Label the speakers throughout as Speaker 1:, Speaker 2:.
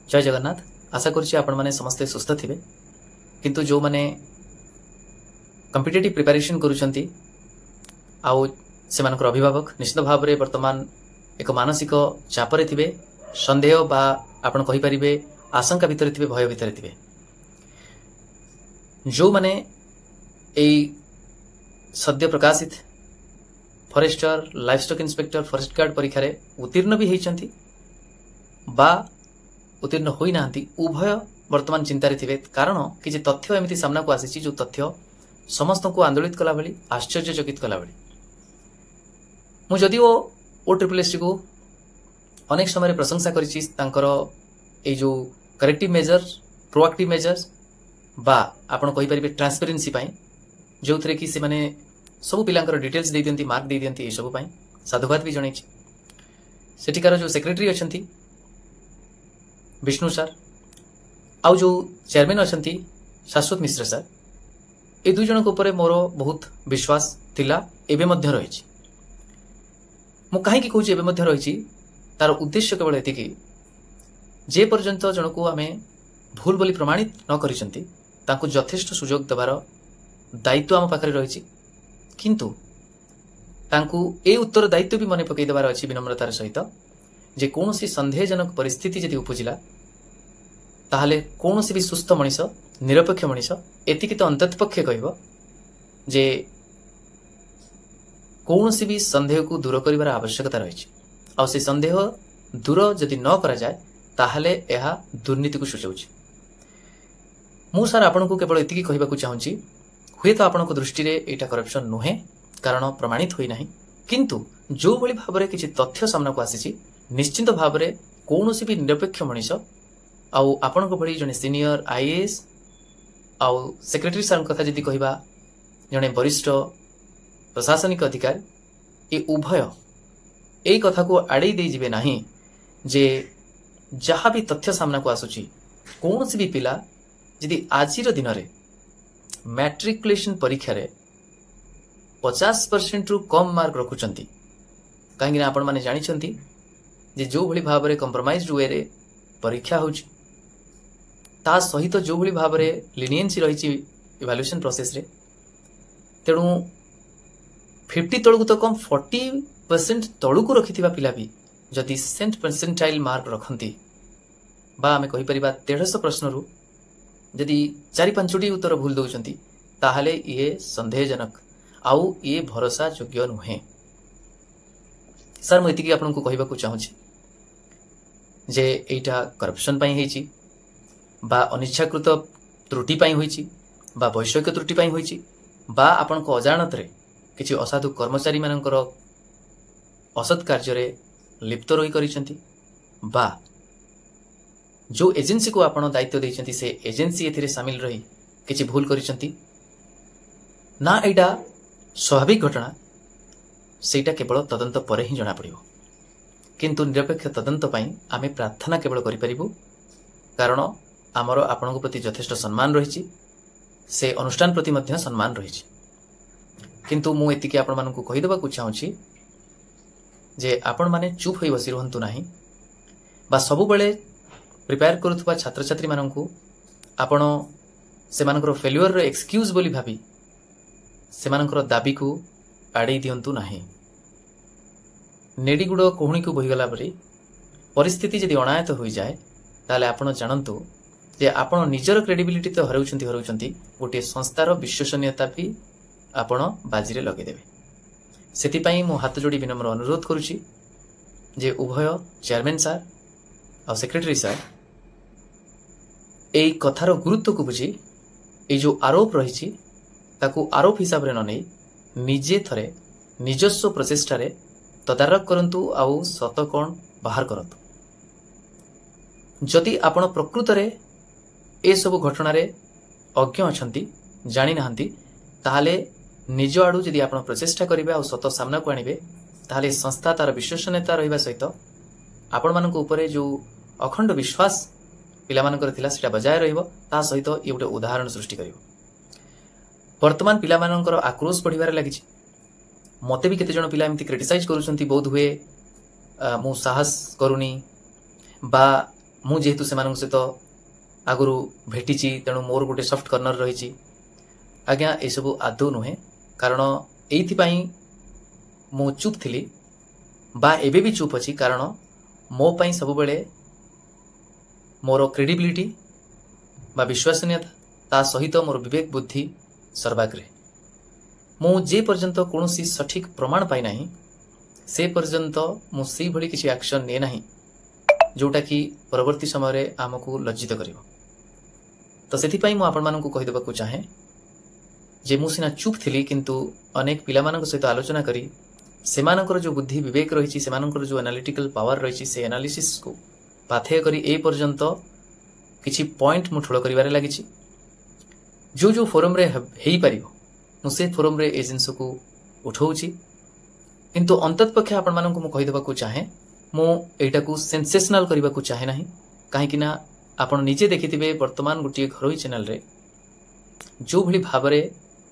Speaker 1: जय जगन्नाथ। आशा करुच्ची आपण माने समस्ते सुस्थ थिबे। किंतु जो माने कॉम्पिटिटिव प्रिपरेशन करूछंती आउ सेमानकर अभिभावक निश्चित भाव में वर्तमान एक मानसिक चापरे थिबे, संदेह बा आपण कहि परिबे आशंका भितर थिबे, भय भितर थिबे। जो माने एई सद्य प्रकाशित forester, livestock inspector, forest guard परीक्षा रे उत्तीर्ण भी होइछंती बा उत्तीर्ण होई नांती, उभय वर्तमान चिंतार थे। कारण किसी तथ्य एमती सामना को आसी जो तथ्य समस्त को आंदोलित कला भली, आश्चर्यचकित कला भली। मु जदि ओ ट्रिपल एस को अनेक समय प्रशंसा करिछि तांकर ए जो करेक्टिव मेजर्स, प्रोएक्टिव मेजर्स बा आपण कहि परिबे ट्रांसपेरेंसी पाई, जो थरे कि से माने सब पिलांकर डिटेल्स दे दियंती, मार्क दे दियंती, ए सब पाई साधुवाद भी जणैछि। सेटिकार जो सेक्रेटरी अछंती विष्णु सर आउ जो चेयरमैन अछंती शाश्वत मिश्र सर, ए दुई जन ऊपर मोर बहुत विश्वास थिला, एबे मध्य रहिछि। मु काहे कि कहूछि एबे मध्य रहिछि, तार उद्देश्य केवल एतिकी जे पर्यंत जनकू आमे भूल बोली प्रमाणित न करिसंती तांको यथेष्ट सुयोग देबार दायित्व आम पाखरे रहिछि। किंतु तांको ए उत्तर दायित्व भी मने पकई देबार अछि विनम्रतार सहित जे कौनसी संदेहजनक परिस्थिति यदि उपजिला ताहले कौनसी भी सुस्थ मनीष, निरपेक्ष मनीष एतिकी तो अंततपक्षे कहब जे कौनसी भी संदेह को दूर करिवार आवश्यकता रही। आ से संदेह दूर जदि न करा जाए ताहले एहा दुर्नीति को सूचाउछि। मु सर आपन को केवल एतिकी कहबाकू चाहूछि, हुए तो आपन को दृष्टि रे एटा करप्शन नुहे, कारण प्रमाणित होई नाही। किंतु जो भली भाबरे किछि तथ्य सामना को आसीछि, निश्चित भाव में कौन भी निरपेक्ष मनीष आउ आपण भली जने सीनियर आईएएस आउ सेक्रेटरी सर कथा जदि कहबा जने वरिष्ठ प्रशासनिक अधिकारी, ए उभय एई कथा को आड़े दे जिबे नाही जे जहाँ भी तथ्य सामना को आसुची कौन भी पिला जदि आजिर दिन में मैट्रिकुलेशन परीक्षा रे 50% रु कम मार्क रखुचंती, कहीं आपण माने जानिचंती जे जो भली भाव में कंप्रोमाइज्ड वे रे परीक्षा होची, ता सहित जो भली भाव में लिनियंसी रही इवैल्यूएशन प्रोसेस रे, तेणु 50 तलू तो कम 40% तलू को रखिथिबा पिला भी जदि सेंट परसेंटाइल मार्क रखंती बा आमे कहि परिबा 150 प्रश्न रु जदि 4-5टी उत्तर भूल दउचंती ताहले ये संदेहजनक आउ ये भरोसा योग्य नुहे। सर मु एतिकी आपन को कहबाकू चाहूछि जे एटा करप्शन पाई होईची बा अनिच्छाकृत त्रुटि पाई होईची बा वैषयिक त्रुटि पाई होईची बा आपन को अजाणत रे किछि असाधु कर्मचारी मानकर असत कार्य रे लिप्त रही करिसंती बा जो एजेंसी को आपन दायित्व दैछंती से एजेंसी एथिरे शामिल रही किछि भूल करिसंती ना, एटा स्वाभाविक घटना सेटा केवल तदंत पर ही जना पड़िबो। किंतु निरपेक्ष तदंत पाई आमे प्रार्थना केवल करि परिबु, कारण आमर आपनक प्रति यथेष्ट सम्मान रहिछि, से अनुष्ठान प्रति मध्य सम्मान रहिछि। किंतु मु एतिकी आपण मानकु कहि देबाकू चाहूछि जे आपण माने चुप होई बसी रहंतु नाही बा सबु बेले प्रिपेयर करूथबा छात्र छात्री मानकु आपण सेमानकर फेल्युअर रो एक्सक्यूज बोली भाबी सेमानकर दाबी को आड़े दियंतु नाही। नेडीगुड़ कोहणी को बहीगला परी परिस्थिति जदि अनायत हो जाए ताले आपण जानतु जे आपण निजर क्रेडिबिलिटी तो हरउछंती गोटे संस्थार विश्वसनीयता भी आपण बाजी रे लगे देबे। सेति पई मो हाथ जोड़ी विनम्र अनुरोध करूची जे उभय चेयरमैन सर और सेक्रेटरी सर एई कथार गुरुत्व को बुझी ए जो आरोप रही ताकू आरोप हिसाब रे न नै निजे थरे निजस्व प्रचेष्टा रे तदारक करंतु आउ सत कोण बाहर करंतु। जदि आपण प्रकृत रे ए सब घटना रे अज्ञ अछंती, जानि नाहंती, ताहाले निज आडू जदि आपण प्रचेष्टा करिवे आ सत सामना को आनिबे ताहाले संस्था तार विश्वसनीयता रहिबा सहित आपण मानक ऊपर जो अखंड विश्वास पिला मानकर थिला सेटा बजाय रहिबो, ता सहित ए गोटे उदाहरण सृष्टि करिवो। वर्तमान पिला मानकर आक्रोश बढ़िबार लागिछि। मते भी केते जण पिला एमती क्रिटिसाइज करूछंती, बहुत हुए मु साहस करूनी बा मु जेहेतु से सहित आगु भेटी तेणु मोर गोटे सफ्ट कर्नर रही आज्ञा ये सब आदौ नुहे कारण एइथिपाई मु चुप थी बा एबे भी चुप अच्छी कारण मो पाई सब बेले मोर क्रेडिबिलिटी बा विश्वसनीयता ता सहित मोर विवेक बुद्धि सर्वाग्रे मु जे पर्यंत कौनसी सठिक प्रमाण पाई नाही से पर्यंत मु से भली किसी एक्शन ने नाही जोटा कि परवर्ती समय रे आमको लज्जित करिवो। तो सेथिपाई मु आपण मानकु कहि देबाकू चाहे जे मु सिना चुप थिली किंतु अनेक पिला मानक सहित आलोचना करी सेमानकर जो बुद्धि विवेक रही सेमानकर जो एनालिटिकल पावर रही से एनालिसिस को पाथेय करी ए पर्यंत किछि पॉइंट मु ठोळ करिवारे लागिछि जो जो फोरम रे हेई परिबो मु से फोरम रे ए जिंस को उठौछि किंतु अंतत पक्षे आपण मानकु मु कहि देबाकू चाहे मु एटा को सेंसेशनल करिबाकू चाहे नाही काहे कि ना आपण निजे देखिथिबे वर्तमान गुटिए घरोई चैनल रे जो भली भाबरे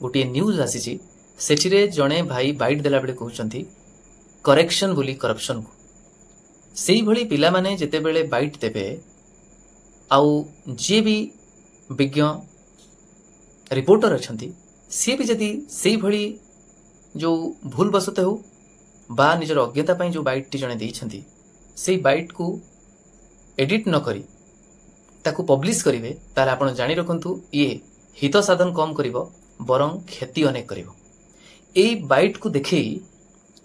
Speaker 1: गुटिए न्यूज आसीछि सेठिरे जणे भाई बाइट देला बेले कहउचंती करेक्शन बोली करप्शन को सेही भली पिला माने जेते बेले बाइट देबे आउ जे भी विज्ञ रिपोर्टर अछंती सी भी जदी सेही भली जो भूल बसते हो बा निजर अज्ञता पाई जो बाइट टी जणे देइछंती सेही बाइट को एडिट न करी ताकू पब्लिश करिवे ताले आपण जानि रखंतु ये हित साधन कम करिवो बरं क्षति अनेक करिवो। एई बाइट को देखै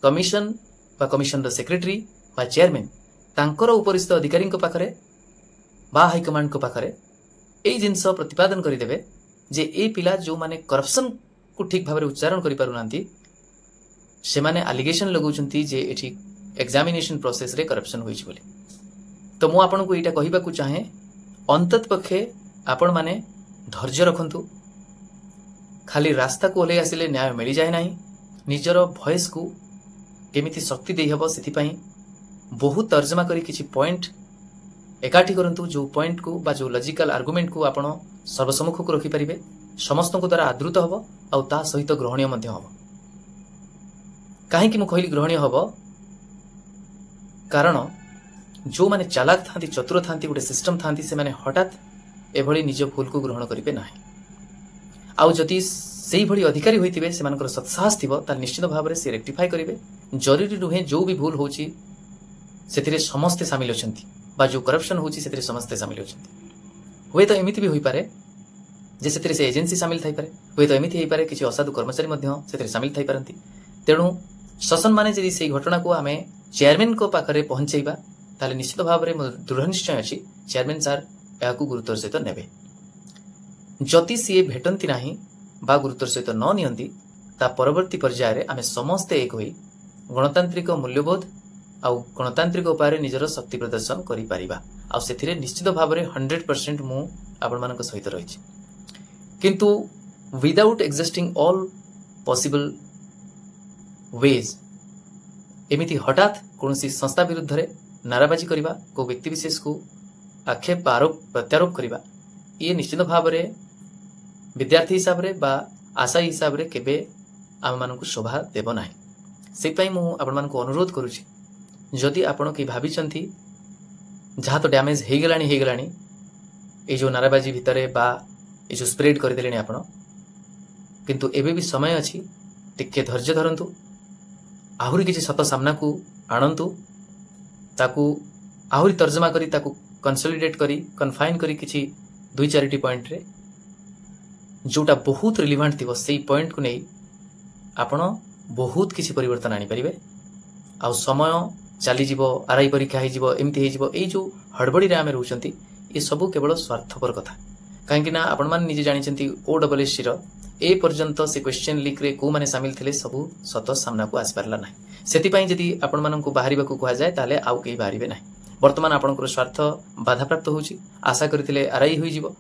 Speaker 1: कमिशन बा कमिशन द सेक्रेटरी बा चेयरमैन तांकर उपरिस्थ अधिकारी पाखरे बा हाईकमांड को पाखरे एई जिंस प्रतिपादन करिदेबे जे ए पिला जो माने करप्शन को ठीक भाबरे उच्चारण करि पारुनांती से माने एलिगेशन लगौचंती जे एठी एग्जामिनेशन प्रोसेस रे करप्शन होइछ बोली। तो मु आपन को एटा कहिबाकू चाहे अंतत पक्षे आपण माने धैर्य रखंतु खाली रास्ता को ओले आसिले न्याय मिली जाए नाही निजर भॉइस को केमिति शक्ति देई हबो सेथिपाई बहुत तर्जमा करी किछि पॉइंट एकाठी करंतु जो पॉइंट को बा जो लॉजिकल आर्गुमेंट को आपण सर्वसम्मुख को रखि परिबे समस्त को द्वारा आदृत हबो आ ता सहित ग्रहणीय मध्ये हबो। काहे कि मु कहली ग्रहणीय हबो कारण जो माने चालाक थांती चतुर थांती गोटे सिस्टम थांती से माने हठात एभली निज भूल को ग्रहण करिवे नाही आउ जति सेही भली अधिकारी होइतिबे सेमानकर सत्साहस थिबो ता निश्चित भाव रे से रेक्टिफाई करिवे जरूरी रुहे जो भी भूल होची सेतिरे समस्त शामिल अछंती बा जो करप्शन होची सेतिरे समस्त शामिल अछंती होय तो एमिति भी होई पारे जे सेतिरे से एजेंसी शामिल थाई पारे होय तो एमिति होई पारे किछि असाधु कर्मचारी मध्ये सेतिरे शामिल थाई पारंती तेणु शासन माने जदि सेही घटना को आमे चेयरमैन को पाखरे पहुंचैबा ताले निश्चित भाव रे दृढ़ निश्चय अछि चेयरमैन सर याकू गुरुत्वर सहित नेबे जति सी भेटंती नाही बा गुरुत्वर सहित न नियंती ता परवर्ती पर्याय रे आमे समस्ते एक होई गणतांत्रिक मूल्यबोध आउ गणतांत्रिक उपाय निजर शक्ति प्रदर्शन करि परिबा आउ सेथिरे निश्चित भाव रे 100% मु आपण मानक सहित रहिछि किंतु without existing all possible ways एमिति हठात कोनसी संस्था विरुद्ध रे नाराबाजी करिबा को व्यक्ति विशेष को आक्षेप आरोप प्रत्यारोप करिबा ये निश्चित भाव रे विद्यार्थी हिसाब रे बा आशायी हिसाब रे केबे आम मानकु शोभा देबो नाही से पई मु आपण मानकु अनुरोध करूछि जदि आपण के भाबिचंती जहा तो डैमेज हे गेलानी ए जो नाराबाजी भितरे बा ए जो स्प्रेड कर देलेनी आपण किंतु एबे भी समय अछि टिके धैर्य धरंतु आहुरी किछि सत सामना को आणंतु ताकू आहुरी तर्जमा करी ताकू कंसोलिडेट करी कन्फाइन करी किछि 2-4 पॉइंट रे जोटा बहुत रिलेवेंट थिबो सेही पॉइंट को नै आपण बहुत किछि परिवर्तन आनी परिबे आ समय चली जीवो आरआई परीक्षा हे जीवो एमती हे जीवो ए जो हड़बड़ी रे आमे रहउचंती ए सब केवल स्वार्थपर कथा काहेकि ना आपण मान निजे जानिचंती ओडब्ल्यूएससी रो ए पर्यंत से क्वेश्चन लीक रे को माने शामिल थिले सब सत सामना को आस पारला नाही सेति पई जदी आपण मानन को बाहरिबा को कहा जाय ताले आउ केही बाहरिबे नाही वर्तमान आपनकर स्वार्थ बाधा प्राप्त होउची आशा करथिले आरआई होई जीवो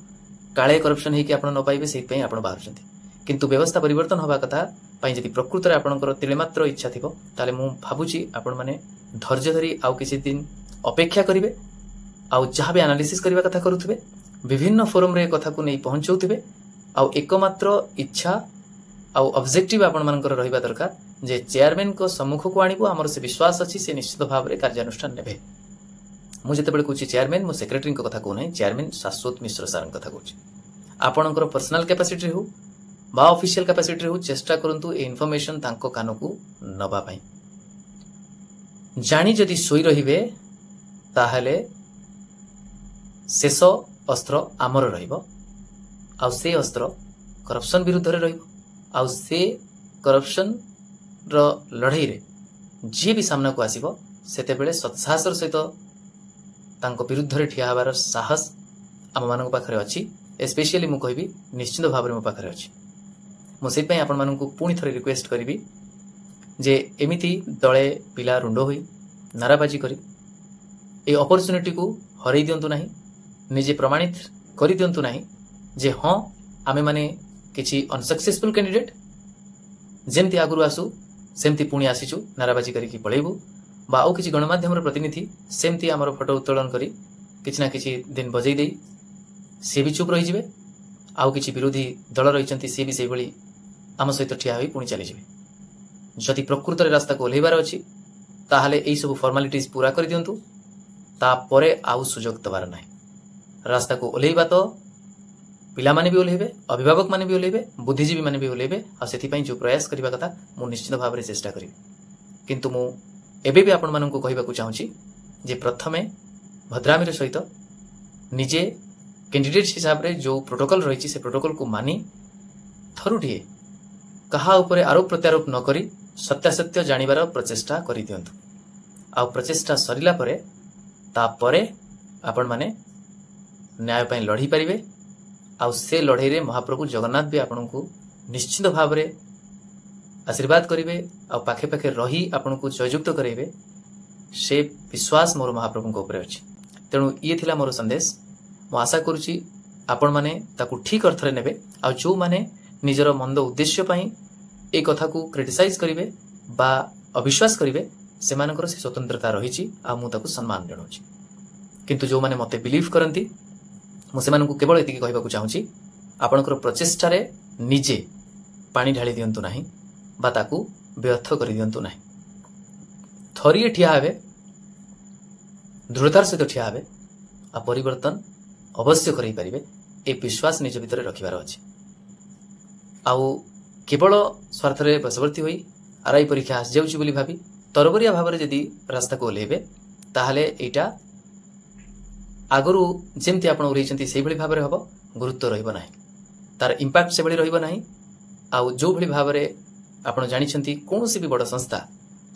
Speaker 1: काळे करप्शन हे कि आपण न पाइबे सेति पई आपण बाहरचंती किंतु व्यवस्था परिवर्तन होबा कथा पई जदी प्रकृत रे आपनकर तिले मात्र इच्छा थिबो ताले मु भाबुची आपण माने धैर्य धरी आउ किछि दिन अपेक्षा करिवे आउ जहा भी एनालिसिस करबा कथा करूथबे विभिन्न फोरम रे कथा को नै पहुंचौथबे आउ एकमात्र इच्छा आउ ऑब्जेक्टिव आपण मानकर रहिबा दरकार जे चेयरमैन को सम्मुख को आनिबो हमर से विश्वास अछि से निश्चित भाव रे कार्यानुष्ठान नेबे मुझे कहूँ चेयरमैन मो सेक्रेटरी कथा कहूना चेयरमैन शाश्वत मिश्र सार कथा कहूँ आपणकर पर्सनाल कैपेसिटी हो बा ऑफिशियल कैपेसिटी हो चेष्टा करंतु ए इनफॉरमेशन तांको कान को नबा पाई जानी जदि सोई रहिबे ताहले शेष अस्त्र आमर रहिबो आ से अस्त्र करप्शन विरुद्ध रे रहिबो आ से करप्शन रो लड़ाई रे जे भी सामना को आसीबो सेते बेले सत्साहसर सहित तांको विरुद्ध रे ठिया हबार साहस आम मानक पाखरे अछि स्पेशली मु कहबी निश्चित भाव मो पाखरे अछि मु से पई आपण मानक पुणी थरे रिक्वेस्ट करिवि जे एमिति दळे पिला रुंड होई नाराबाजी करी ए अपॉर्चुनिटी को हरई दियंतु नाही निजे प्रमाणित करि दियंतु नाही जे हां आमे माने किछि अनसक्सेसफुल कैंडिडेट जेमति आगुरु आसु सेमति पुणी आसीचु नाराबाजी करिकी पळेबु बा आउ किछि गणमाध्यम प्रतिनिधि सेमति आमर फोटो उत्तोलन करी किछि ना किछि दिन बजै देई से भी चुप रही जिवे आउ किछि विरोधी दल रहिचंती से भी सेहि भली आम सहित ठिया होई पुणी चली जिवे जदि प्रकृत रे रास्ता को ओल्हेबार अछि ताहाले एई सब फॉर्मालिटीज पूरा कर दियंतु ता परे आउ सुजोग दबार नाही रास्ता को ओल्हेबा तो पिला माने भी ओल्हेबे अभिभावक माने भी ओल्हेबे बुद्धिजीवी माने भी ओल्हेबे आ सेति पई जो प्रयास करिबा कथा मु निश्चित भाव रे चेष्टा करिबि किंतु मु एबे भी आपण मानन को कहबा को चाहूची जे प्रथमे भद्रामीर सहित निजे कैंडिडेट हिसाब रे जो प्रोटोकॉल रही से प्रोटोकॉल को मानी थरुटिए कहा उपरे आरोप प्रत्यारोप न करी सत्यासत्य जानिबार प्रचेष्टा करि दियंतु आ प्रचेष्टा सरिला परे ता परे आपण माने न्याय पई लढी परिबे आ से लढाई रे महाप्रभु जगन्नाथ भी आपण को निश्चित भाव रे आशीर्वाद करिवे आ पाखे पाखे रही आपण को जययुक्त करेबे से विश्वास मोर महाप्रभु को ऊपर अछि तेणु ये थिला मोर संदेश मु आशा करूची आपण माने ताकू ठीक अर्थ रे नेबे आ जो माने निजर मंद उद्देश्य पई ए कथा को क्रिटिसाइज करिवे बा अविश्वास करिवे से मानकर से स्वतंत्रता रहिची आ मु ताकू सम्मान देणोची किंतु जो माने मते बिलीव करंती मु से मानकू केवल एतिकी कहबा को चाहूची आपनकर प्रचेष्टा रे निजे पानी ढाली दियंतु नाही बा ताकू व्यर्थ करि दियंतु नाही थरिए ठिया हेबे दृढ़तार सहित ठिया हेबे आ परिवर्तन अवश्य करि परिबे ए विश्वास निज भितर रखिबार अछि आउ केवल स्वार्थ रे बसवर्ती होई आरआई परीक्षा आस जाउची बोली भाबी तरबरिया भाव रे यदि रास्ता को लेबे ताहाले एटा आगरु जेमति आपण उरैचंती सेहि भली भाव रे हबो गुरुत्व रहिबो नाही तार इंपैक्ट से भली रहिबो नाही आउ जो भली भाव रे आपण जानिछंती कोनोसी भी बड़ संस्था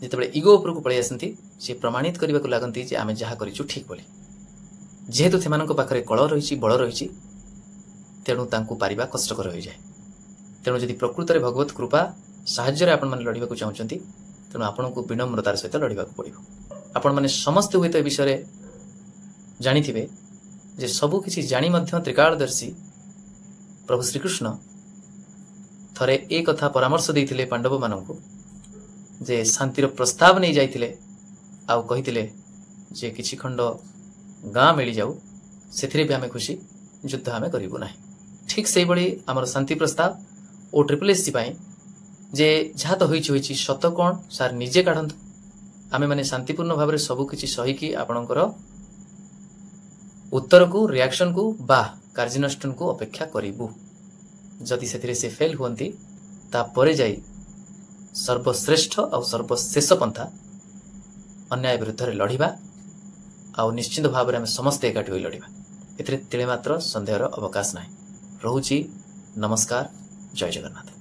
Speaker 1: जेतेबेले इगो ऊपर को पळै आसंती से प्रमाणित करबा को लागंती जे आमे जहा करिछु ठीक बोली जेहेतु सेमानक पाखरे कळ रहिछि बळ रहिछि तेणु तांकु पारिबा कष्टकर होई जाय तेणु जदि प्रकृत रे भगवत कृपा साहाय्य रे आपण माने लढिबा को चाहउचंती तेणु आपण को विनम्रतार सहित लढिबा को पड़िबो आपण माने समस्त होय त विषय रे जानिथिबे जे सबु किछि जानि मध्य त्रिकालदर्शी प्रभु श्री कृष्ण थरे ए कथा परामर्श देइथिले पांडव माननकु जे शांतिर प्रस्ताव नै जाइथिले आउ कहिथिले जे किछि खंड गाँ मिली जाऊ से भी आम खुशी युद्ध आम करूँ ना ठीक से भाई आमर शांति प्रस्ताव और ट्रिपल जे जहाँ तो होई सत कौन सार निजे काढ़त आमे माने शांतिपूर्ण भाव में सबकि सहीकि आपणकर उत्तर को रिएक्शन को बा कार्यानुष्ठान को अपेक्षा करूँ जदि से फेल हुंती तापर जाई सर्वश्रेष्ठ और सर्वशेष पंथा अन्याय विरुद्ध रे लढ़िबा आउ निश्चित भाव में समस्त एकाठी होई लड़िबा एथिरे तिले मात्र संदेहर अवकाश नाही। रहुची नमस्कार, जय जगन्नाथ।